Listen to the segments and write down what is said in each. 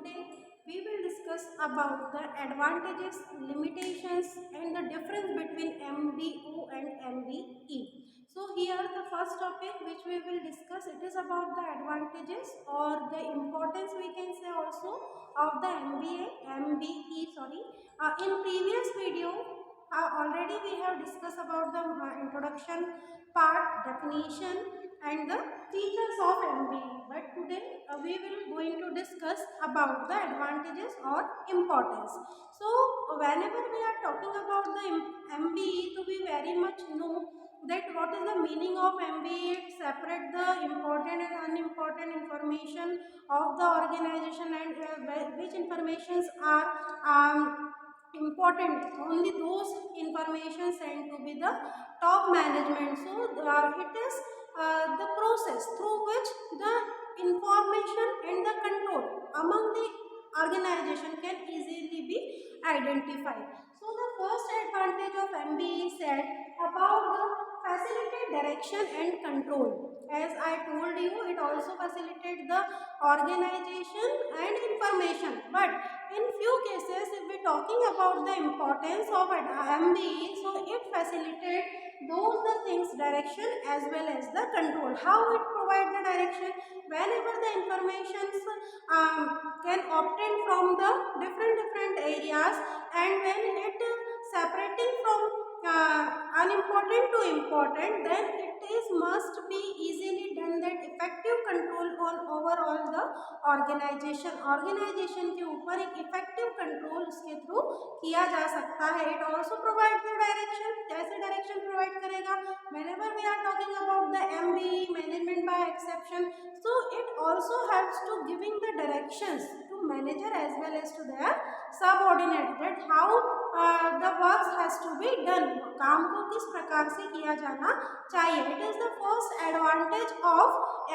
today we will discuss about the advantages, limitations and the difference between MBO and MBE. So here the first topic which we will discuss, it is about the advantages or the importance, we can say also, of the MBE. In previous video already we have discussed about the introduction part, definition and the features of MBE, but today we will going to discuss about the advantages or importance. So whenever we are talking about the MBE, to be very much know that what is the meaning of MBE. It separate the important and unimportant information of the organization, and which informations are important, only those information sent to be the top management. So it is the process through which the information and the control among the organization can easily be identified. So the first advantage of MBE said about the facilitate direction and control. As I told you, it also facilitates the organization and information, but in few cases if we talking about the importance of MBE, so it facilitates those the things direction as well as the control. How it provide the direction? Whenever the informations can obtain from the different areas, and when it separating from unimportant to important, then it is must be easily done that effective control on overall the organization के ऊपर एक effective control उसके through किया जा सकता है. It also provide the direction. कैसे direction provide करेगा? whenever we are talking about the MBE, management by exception, so it also helps to giving the directions to manager as well as to their subordinate that how the work has to be done. काम को किस प्रकार से किया जाना चाहिए. It is the first advantage of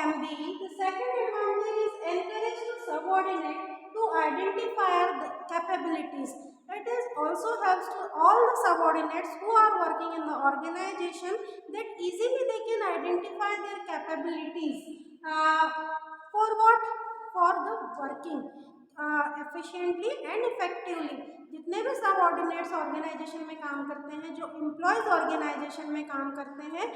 MBE. The second advantage is encourage the subordinate to identify the capabilities. It is also helps to all the subordinates who are working in the organization that easily they can identify their capabilities. For what? For the working efficiently and effectively. जितने भी subordinates organisation में काम करते हैं, जो employees organisation में काम करते हैं,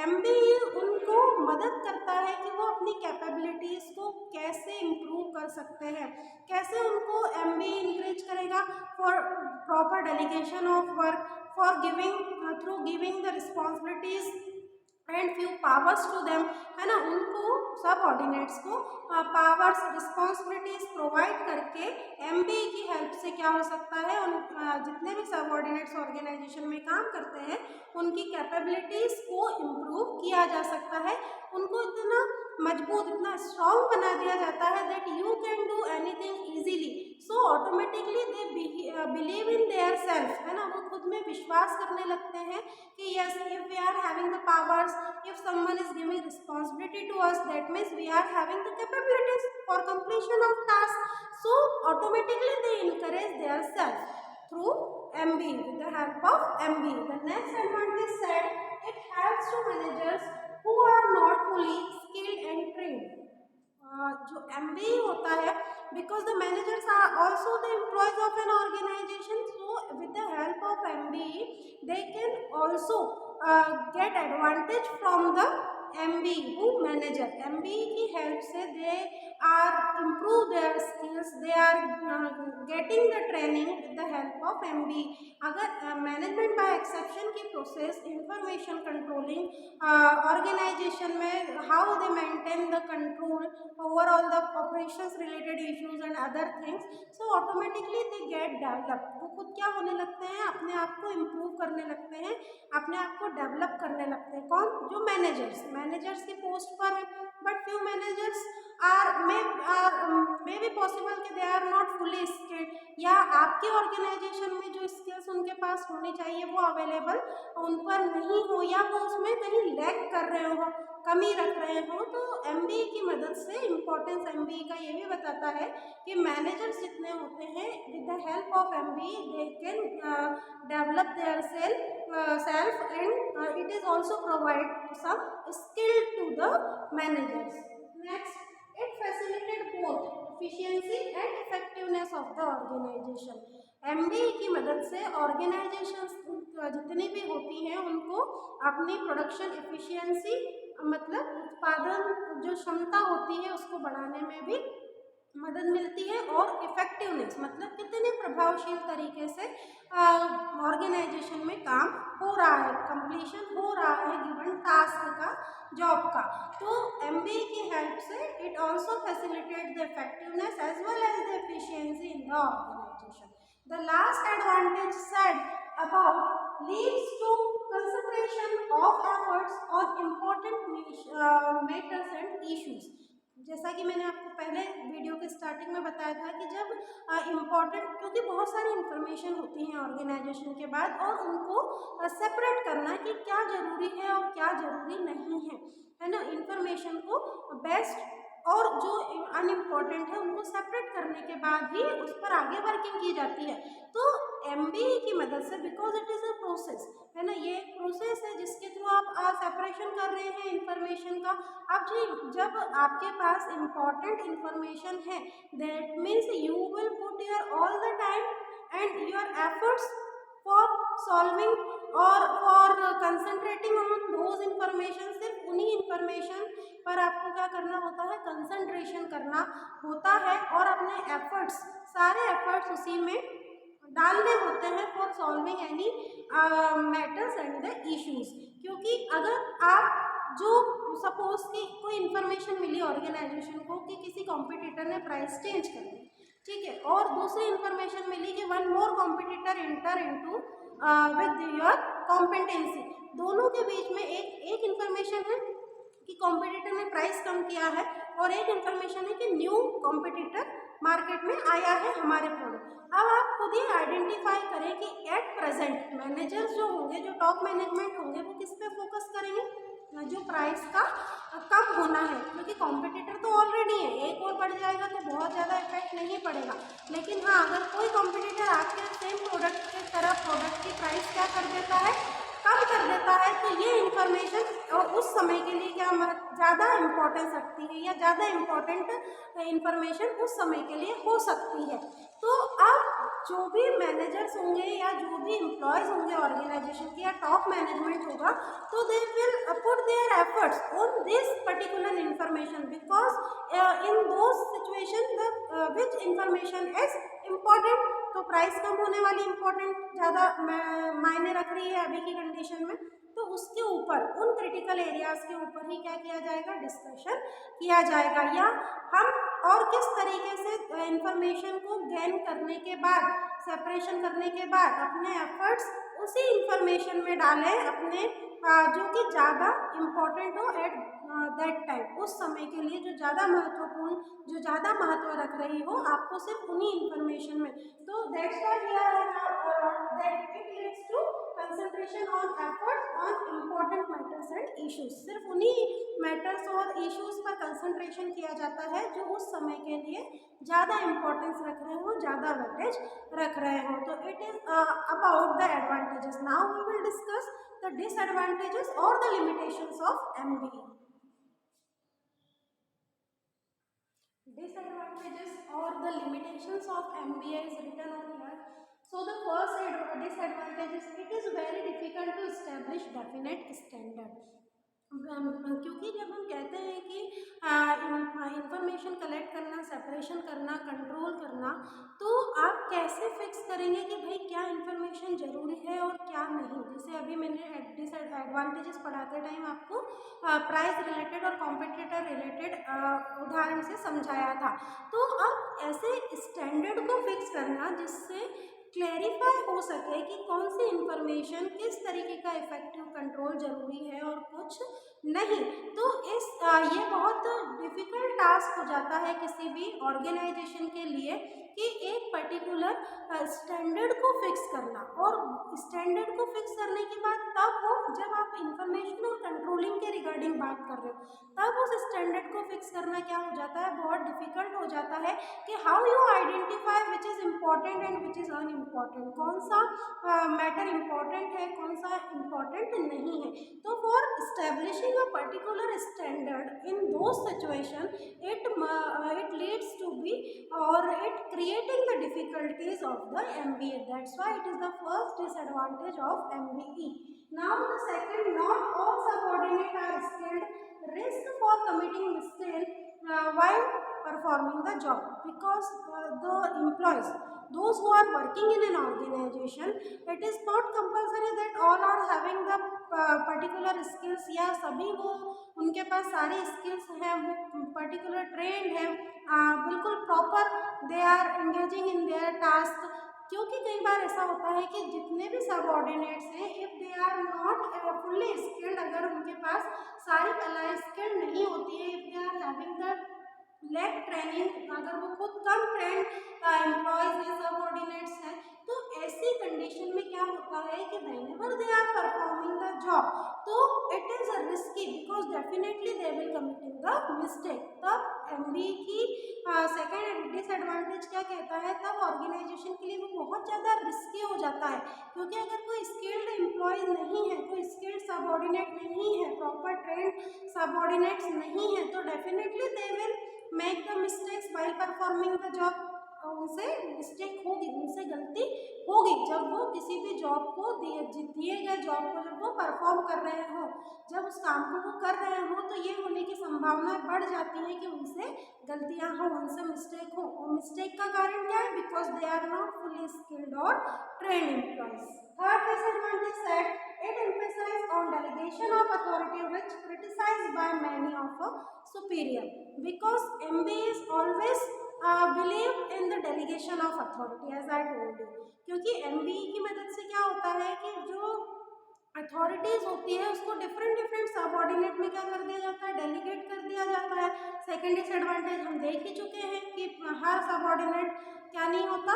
MBE उनको मदद करता है कि वो अपनी कैपेबिलिटीज़ को कैसे इम्प्रूव कर सकते हैं. कैसे उनको MBE इंक्रीज करेगा? For proper delegation of work, for giving through giving the responsibilities and few powers to them, है ना. उनको सब ऑर्डिनेट्स को पावर्स रिस्पॉन्सिबिलिटीज प्रोवाइड करके MBE की हेल्प से क्या हो सकता है, उन जितने भी सब ऑर्डिनेट्स ऑर्गेनाइजेशन में काम करते हैं उनकी कैपेबिलिटीज को इम्प्रूव किया जा सकता है. उनको इतना मजबूत, इतना स्ट्रॉन्ग बना दिया जाता है that you can do anything easily. So automatically they believe in their self, है ना. वो खुद में विश्वास करने लगते हैं कि yes, if we are having the powers, if someone is giving responsibility to us, that means we are having the capabilities for completion of tasks. So automatically they encourage their self through MBE, with the help of MBE. The next advantage said it helps to managers who are not fully skilled and trained. जो MBE होता है, because the managers are also the employees of an organization, so with the help of MBE they can also get advantage from the MBE who manager. MBE की help से they are improve their skills, they are getting the training with the help of MBE. अगर management by exception की process information controlling organisation में how they maintain the control overall the operations related issues and other things, so automatically they get developed. वो खुद क्या होने लगते हैं, अपने आप को इम्प्रूव करने लगते हैं, अपने आप को डेवलप करने लगते हैं. कौन? जो मैनेजर्स की पोस्ट पर है. But few managers may be possible कि they are not fully skilled, या आपके ऑर्गेनाइजेशन में जो स्किल्स उनके पास होनी चाहिए वो अवेलेबल उन पर नहीं हो, या वो उसमें कहीं लैग कर रहे हो, कमी रख रहे हो. तो MBE की मदद से इम्पोर्टेंस MBE का ये भी बताता है कि मैनेजर्स जितने होते हैं with the help of MBE they can develop their self and it is also provide some skill to the managers. Next, it facilitate both efficiency and effectiveness of the organisation. MBE की मदद से organisations जितनी भी होती हैं उनको अपनी production efficiency मतलब उत्पादन जो क्षमता होती है उसको बढ़ाने में भी मदद मिलती है, और इफेक्टिवनेस मतलब कितने प्रभावशील तरीके से ऑर्गेनाइजेशन में काम हो रहा है, कंप्लीशन हो रहा है गिवन टास्क का, जॉब का। तो एमबीए की हेल्प से it also facilitate the effectiveness as well as the efficiency in the organisation. The last advantage said about leads to concentration of efforts on important matters and issues. जैसा कि मैंने आपको पहले video के starting में बताया था कि जब इम्पॉर्टेंट, क्योंकि बहुत सारी इंफॉर्मेशन होती हैं ऑर्गेनाइजेशन के बाद, और उनको सेपरेट करना कि क्या ज़रूरी है और क्या ज़रूरी नहीं है ना। इंफॉर्मेशन को बेस्ट और जो अनइम्पॉर्टेंट है उनको सेपरेट करने के बाद ही उस पर आगे वर्किंग की जाती है। तो एमबीए की मदद से, because it is a process है ना, ये प्रोसेस है जिसके थ्रू आप सेपरेशन कर रहे हैं इंफॉर्मेशन का। अब जी जब आपके पास इम्पॉर्टेंट इंफॉर्मेशन है, that means you will put your all the time and your efforts for solving और for concentrating on those information. सिर्फ उन्हीं इंफॉर्मेशन पर आपको क्या करना होता है, कंसंट्रेशन करना होता है, और अपने एफर्ट्स, सारे एफर्ट्स उसी में डालने होते हैं for solving any matters and the issues. क्योंकि अगर आप जो सपोज कि कोई इन्फॉर्मेशन मिली ऑर्गेनाइजेशन को कि किसी कॉम्पिटिटर ने प्राइस चेंज कर दी, ठीक है, और दूसरी इन्फॉर्मेशन मिली कि one more competitor enter into with your competency. दोनों के बीच में एक इन्फॉर्मेशन है कि कॉम्पिटिटर ने प्राइस कम किया है, और एक इन्फॉर्मेशन है कि न्यू कॉम्पिटिटर मार्केट में आया है हमारे प्रोडक्ट। अब आप खुद ही आइडेंटिफाई करें कि एट प्रेजेंट मैनेजर्स जो होंगे, जो टॉप मैनेजमेंट होंगे, वो किस पे फोकस करेंगे, जो प्राइस का कम होना है, क्योंकि कॉम्पिटिटर तो ऑलरेडी है, एक और बढ़ जाएगा तो बहुत ज़्यादा इफेक्ट नहीं पड़ेगा। लेकिन हाँ, अगर कोई कॉम्पिटिटर आपके सेम प्रोडक्ट की तरह प्रोडक्ट की प्राइस क्या कर देता है, कम कर देता है, तो ये इन्फॉर्मेशन उस समय के लिए क्या ज़्यादा इम्पोर्टेंस रखती है, या ज़्यादा इम्पोर्टेंट इन्फॉर्मेशन उस समय के लिए हो सकती है। तो अब जो भी मैनेजर्स होंगे या जो भी एम्प्लॉयज़ होंगे ऑर्गेनाइजेशन के, या टॉप मैनेजमेंट होगा, तो they will put their efforts on this particular information, because in those situation the which information is important. तो प्राइस कम होने वाली इम्पोर्टेंट ज़्यादा मायने रख रही है अभी की कंडीशन में, तो उसके ऊपर, उन क्रिटिकल एरियाज के ऊपर ही क्या किया जाएगा, डिस्कशन किया जाएगा। या हम और किस तरीके से इंफॉर्मेशन को गेन करने के बाद, सेपरेशन करने के बाद अपने एफर्ट्स उसी इंफॉर्मेशन में डालें अपने, जो कि ज़्यादा इम्पोर्टेंट हो एट दैट टाइम, उस समय के लिए जो ज़्यादा महत्वपूर्ण, जो ज़्यादा महत्व रख रही हो, आपको सिर्फ उन्हीं इंफॉर्मेशन में। तो that's why here that it leads to concentration on efforts on important matters and issues. सिर्फ उन्हीं मैटर्स और इश्यूज पर कंसंट्रेशन किया जाता है जो उस समय के लिए ज़्यादा इम्पोर्टेंस रख रहे हो, ज़्यादा वेटेज रख रहे हो। तो it is about the advantages. Now we will discuss the disadvantages और the limitations of MBA. Disadvantages or the limitations of MBA is written on here. So the first disadvantage is it is very difficult to establish definite standard. क्योंकि जब हम कहते हैं कि information collect करना, separation करना, control करना, तो आप कैसे फिक्स करेंगे कि भाई क्या इंफॉर्मेशन ज़रूरी है और क्या नहीं। जैसे अभी मैंने डिसएडवांटेजेस पढ़ाते टाइम आपको प्राइस रिलेटेड और कॉम्पिटिटर रिलेटेड उदाहरण से समझाया था। तो अब ऐसे स्टैंडर्ड को फिक्स करना जिससे क्लैरिफाई हो सके कि कौन सी इंफॉर्मेशन किस तरीके का इफेक्टिव कंट्रोल जरूरी है और कुछ नहीं, तो ये बहुत डिफिकल्ट टास्क हो जाता है किसी भी ऑर्गेनाइजेशन के लिए कि एक पर्टिकुलर स्टैंडर्ड को फिक्स करना, और स्टैंडर्ड को फिक्स करने के बाद तब हो जब आप इंफॉर्मेशन और कंट्रोलिंग के रिगार्डिंग बात कर रहे हो, तब उस स्टैंडर्ड को फिक्स करना क्या हो जाता है, बहुत डिफिकल्ट हो जाता है कि how you identify which is important and which is unimportant, कौन सा मैटर इम्पॉर्टेंट है, कौन सा इम्पॉर्टेंट नहीं है। तो for establishing a particular standard in those situation it leads to be or it creating the difficulties of the MBA. That's why it is the first disadvantage of MBE. Now the second, not all subordinates are skilled. Risk for committing mistake while performing the job, because the employees, those who are working in an organization, it is not compulsory that all are having the particular skills, या सभी वो उनके पास सारी skills हैं, वो particular trend है, बिल्कुल proper they are engaging in their task. क्योंकि कई बार ऐसा होता है कि जितने भी सबऑर्डिनेट्स हैं, if they are not fully skilled, अगर उनके पास सारी कलाएँ स्किल्ड नहीं होती है, if they are having the lack training, अगर वो खुद कम ट्रेंड एम्प्लॉयज या सबऑर्डिनेट्स हैं, तो ऐसी कंडीशन में क्या होता है कि whenever they are performing the job, तो it is risky, because definitely they will committing the mistake. तब एमबीए की सेकेंड डिसएडवांटेज क्या कहता है, तब ऑर्गेनाइजेशन के लिए वो बहुत ज़्यादा रिस्की हो जाता है, क्योंकि अगर कोई स्किल्ड एम्प्लॉय नहीं है, कोई स्किल्ड सबऑर्डिनेट नहीं है, प्रॉपर ट्रेंड सबऑर्डिनेट्स नहीं है, तो definitely they will make the mistakes while performing the job. उनसे मिस्टेक होगी, उनसे गलती होगी जब वो किसी भी जॉब को दिए गए जॉब को जब वो परफॉर्म कर रहे हो, जब उस काम को वो कर रहे हो, तो ये होने की संभावना बढ़ जाती है कि उनसे गलतियां हो, उनसे मिस्टेक हो। और मिस्टेक का कारण क्या है, because they are not fully skilled और trained employees. Third disadvantage set it emphasizes on delegation of authority, which criticized by many of a superior, because MBA is always believe in the delegation of authority, as I told you। क्योंकि MBA की मदद से क्या होता है कि जो authorities होती है उसको डिफरेंट सबऑर्डिनेट में क्या कर दिया जाता है, डेलीगेट कर दिया जाता है। सेकेंड डिसएडवांटेज हम देख ही चुके हैं कि हर सबऑर्डिनेट क्या नहीं होता,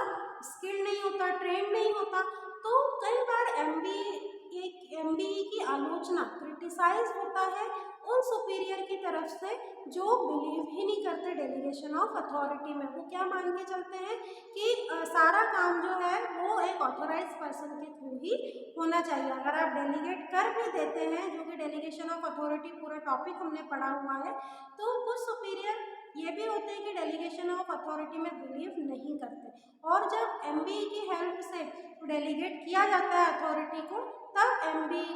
स्किल्ड नहीं होता, ट्रेंड नहीं होता। तो कई बार एमबीए की आलोचना, क्रिटिसाइज होता है उन सुपीरियर की तरफ से जो बिलीव ही नहीं करते डेलीगेशन ऑफ अथॉरिटी में। वो क्या मान के चलते हैं कि सारा काम जो है वो एक ऑथोराइज पर्सन के थ्रू ही होना चाहिए। अगर आप डेलीगेट कर भी देते हैं, जो कि डेलीगेशन ऑफ अथॉरिटी पूरा टॉपिक हमने पढ़ा हुआ है, तो कुछ सुपीरियर ये भी होते हैं कि डेलीगेशन ऑफ अथॉरिटी में बिलीव नहीं करते। और जब एमबीए की हेल्प से डेलीगेट किया जाता है अथॉरिटी को, तब एमबीई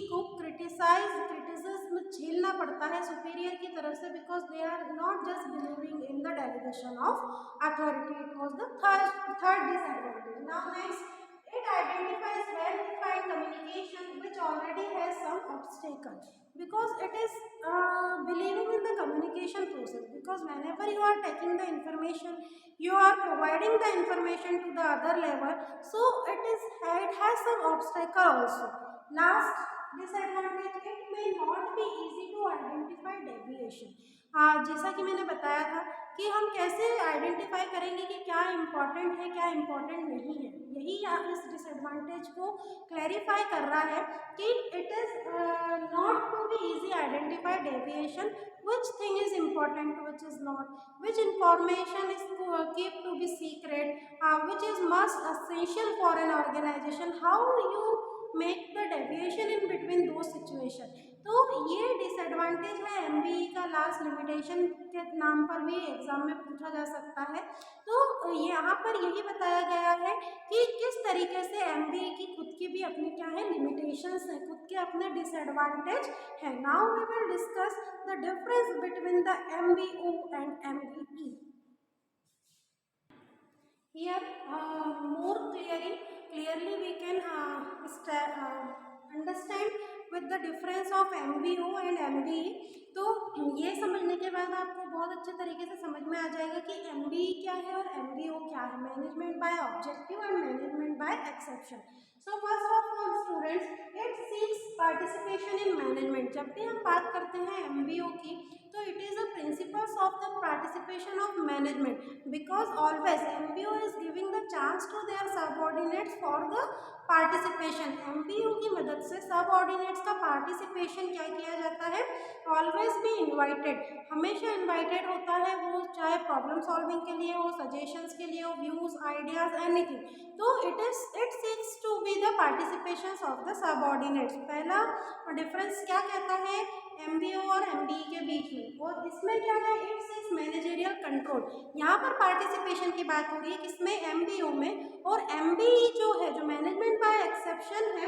को क्रिटिसिज्म झेलना पड़ता है सुपीरियर की तरफ से, because they are not just believing in the delegation of authority. It was the third disadvantage. Now next, it identifies well-defined communication which already has some obstacle, because it is believing in the communication process, because whenever you are taking the information, you are providing the information to the other level, so it has some obstacle also. Last disadvantage, it may not be easy to identify deviation। जैसा कि मैंने बताया था कि हम कैसे identify करेंगे कि क्या इम्पॉर्टेंट है, क्या इम्पॉर्टेंट नहीं है, यही इस डिसएडवांटेज को क्लैरिफाई कर रहा है कि it is not to be easy identify deviation, which thing is important, which is not, which information is kept to be secret, which is must essential for an organization, how you make the deviation in between those situation। तो ये disadvantage है MBA का, last limitation के नाम पर भी exam में पूछा जा सकता है। तो यहाँ पर यही बताया गया है कि किस तरीके से एमबीए की खुद की भी अपनी क्या है, लिमिटेशंस हैं, खुद के अपने डिसएडवांटेज हैं। Now we will discuss the difference between the MBO and MBE. Here more clearly we can understand with the difference of MBO and MBE। तो ये समझने के बाद आपको बहुत अच्छे तरीके से समझ में आ जाएगा कि MBE क्या है और MBO क्या है, management by objective and management by exception. So first of all students, it seeks participation in management. जब भी हम बात करते हैं MBO की, So it is the principles of the participation of management, because always MBO is giving the chance to their subordinates for the participation. MBO की मदद से सबऑर्डिनेट्स का पार्टिसिपेशन क्या किया जाता है, ऑलवेज बी इनवाइटेड, हमेशा इनवाइटेड होता है, वो चाहे प्रॉब्लम सॉल्विंग के लिए हो, सजेशंस के लिए हो, व्यूज आइडियाज एनीथिंग। तो it seeks to be the participation of the subordinates. पहला डिफरेंस क्या कहता है MBO और MBE के बीच में, और इसमें क्या है, इट सीक्स मैनेजरियल कंट्रोल। यहाँ पर पार्टिसिपेशन की बात हो रही है किसमें, MBO में, और MBE जो है, जो मैनेजमेंट बाय एक्सेप्शन है,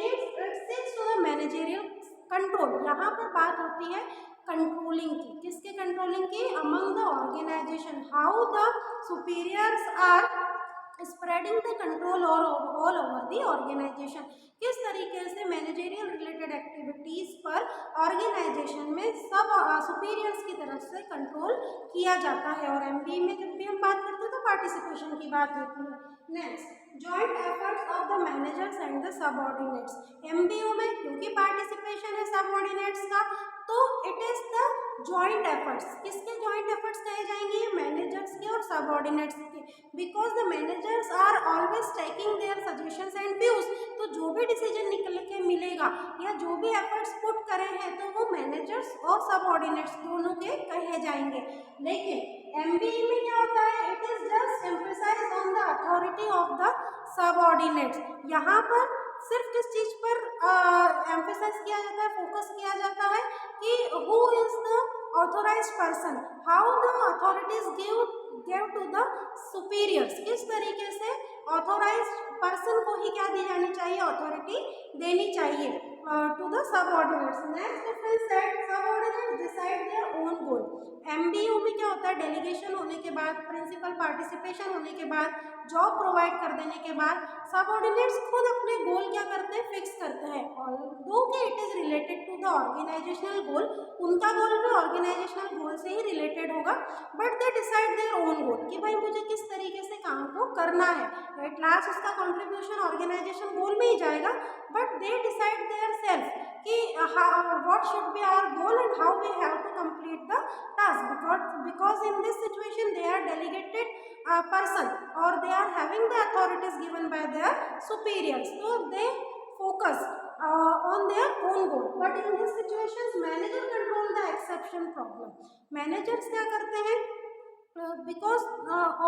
it seeks to the managerial control. यहाँ पर बात होती है कंट्रोलिंग की, किसके कंट्रोलिंग की, among the organisation, how the superiors are spreading the control all over the organisation, किस तरीके से मैनेजरियल रिलेटेड एक्टिविटीज पर ऑर्गेनाइजेशन में सब सुपीरियर्स की तरफ से कंट्रोल किया जाता है। और MBE में जब भी हम बात करते हैं तो पार्टिसिपेशन की बात होती है। Next, joint efforts of the managers and the subordinates. MBO में क्योंकि पार्टिसिपेशन है सबऑर्डिनेट्स का, तो it is the joint efforts. किसके जॉइंट एफर्ट्स कहे जाएंगे, मैनेजर्स के और सबऑर्डिनेट्स के, because the managers are always taking their suggestions and views. तो जो भी डिसीजन निकल के मिलेगा या जो भी एफर्ट्स पुट करे हैं तो वो मैनेजर्स और सबऑर्डिनेट्स दोनों के कहे जाएंगे। लेकिन MBE में क्या होता है, it is just emphasise on the authority of the subordinates. यहाँ पर सिर्फ किस चीज पर एम्फसाइज किया जाता है, फोकस किया जाता है कि who is the authorised person, how the authorities give to the superiors, किस तरीके से ऑथोराइज्ड पर्सन को ही क्या दी जानी चाहिए, अथॉरिटी देनी चाहिए to the subordinates. Next difference that subordinates decide their own goal. MBO में क्या होता है, डेलीगेशन होने के बाद, प्रिंसिपल पार्टिसिपेशन होने के बाद, जॉब प्रोवाइड कर देने के बाद, सबऑर्डिनेट्स खुद अपने गोल क्या करते हैं, फिक्स करते हैं। ऑल्दो कि it is related to the organizational goal, उनका गोल भी ऑर्गेनाइजेशनल गोल से ही रिलेटेड होगा, but they decide their own goal कि भाई मुझे किस तरीके से काम को करना है। एट लास्ट उसका कॉन्ट्रीब्यूशन ऑर्गेनाइजेशन गोल में ही जाएगा, but they decide their self कि what should be our goal and how we have to complete the task, because in this situation they are delegated person or they are having the authorities given by their superiors, so they focus on their own goal. But in this situations manager control the exception problem. Managers क्या करते हैं, because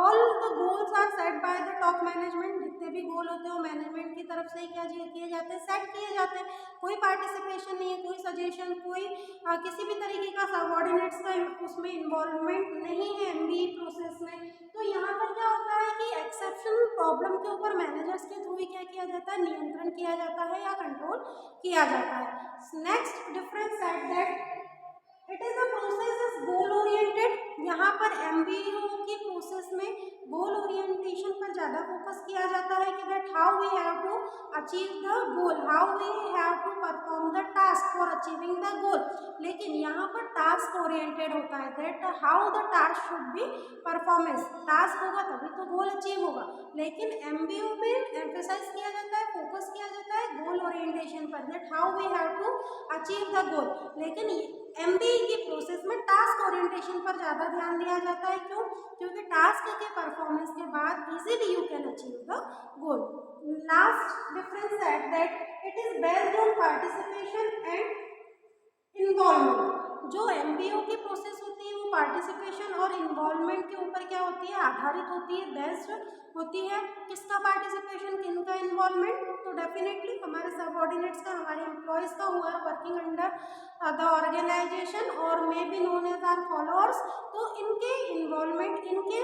all the goals are set by the top management, जितने भी गोल होते हैं वो management की तरफ से ही क्या किए जाते हैं, सेट किए जाते हैं। कोई पार्टिसिपेशन नहीं है, कोई सजेशन, कोई किसी भी तरीके का सबऑर्डिनेट्स का उसमें इन्वॉल्वमेंट नहीं है MBE प्रोसेस में। तो यहाँ पर क्या होता है कि एक्सेप्शनल प्रॉब्लम के ऊपर मैनेजर्स के थ्रू ही क्या किया जाता है, नियंत्रण किया जाता है या कंट्रोल किया जाता है। Next difference at that it is the process is goal oriented. यहाँ पर MBO की प्रोसेस में गोल ओरिएंटेशन पर ज़्यादा फोकस किया जाता है कि that how we have to achieve the goal, how we have to perform the task for achieving the goal. लेकिन यहाँ पर टास्क ओरिएंटेड होता है, that how the task should be performance, task होगा तभी तो गोल अचीव होगा। लेकिन MBO में एम्फेसाइज किया जाता है, फोकस किया जाता है गोल ओरिएंटेशन पर, that how we have to achieve the goal. लेकिन MBE की प्रोसेस में टास्क ओरिएंटेशन पर ज़्यादा ध्यान दिया जाता है। क्यों? क्योंकि टास्क के परफॉर्मेंस के बाद easily you can achieve the goal. Last difference at that it is based on participation and involvement. जो MBO की प्रोसेस होती है वो पार्टिसिपेशन और इन्वॉल्वमेंट के ऊपर क्या होती है, आधारित होती है, बेस्ड होती है। किसका पार्टिसिपेशन, किनका इन्वॉल्वमेंट, तो डेफिनेटली हमारे सबऑर्डिनेट्स का, हमारे एम्प्लॉयज़ का, who are working under the organization और may be known as our followers. तो इनके इन्वॉल्वमेंट, इनके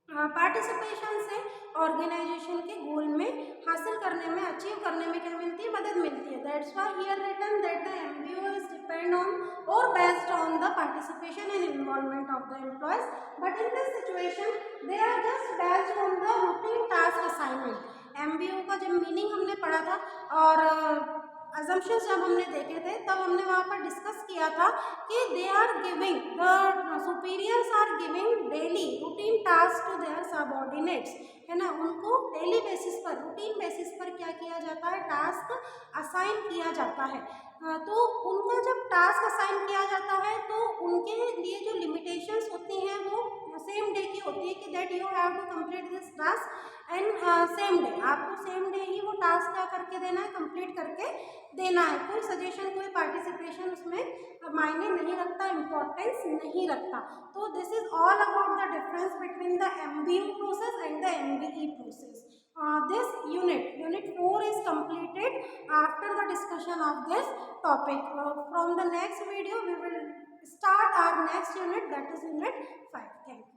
पार्टिसिपेशन से ऑर्गेनाइजेशन के गोल में हासिल करने में, अचीव करने में क्या मिलती है, मदद मिलती है। That's why here written that the MBO is depend on और based on the participation and involvement of the employees, but in this situation they are just based on the routine task assignment. MBO का जब meaning हमने पढ़ा था और assumptions जब हमने देखे थे तब हमने वहाँ पर डिस्कस किया था कि they are giving, the superiors are giving daily routine task to their subordinates है ना, उनको डेली बेसिस पर, रूटीन बेसिस पर क्या किया जाता है, टास्क असाइन किया जाता है। तो उनका जब टास्क असाइन किया जाता है तो उनके लिए जो लिमिटेशंस होती हैं वो सेम डे की होती है कि that you have to complete this task and same day, आपको सेम डे ही वो टास्क क्या करके देना है, कंप्लीट करके देना है। कोई सजेशन, कोई पार्टिसिपेशन उसमें मायने नहीं रखता, इम्पोर्टेंस नहीं रखता। तो this is all about the difference between the MBU process and the MBE process. This unit 4 is completed after the discussion of this topic. From the next video we will start our next unit, that is unit 5. Thank you.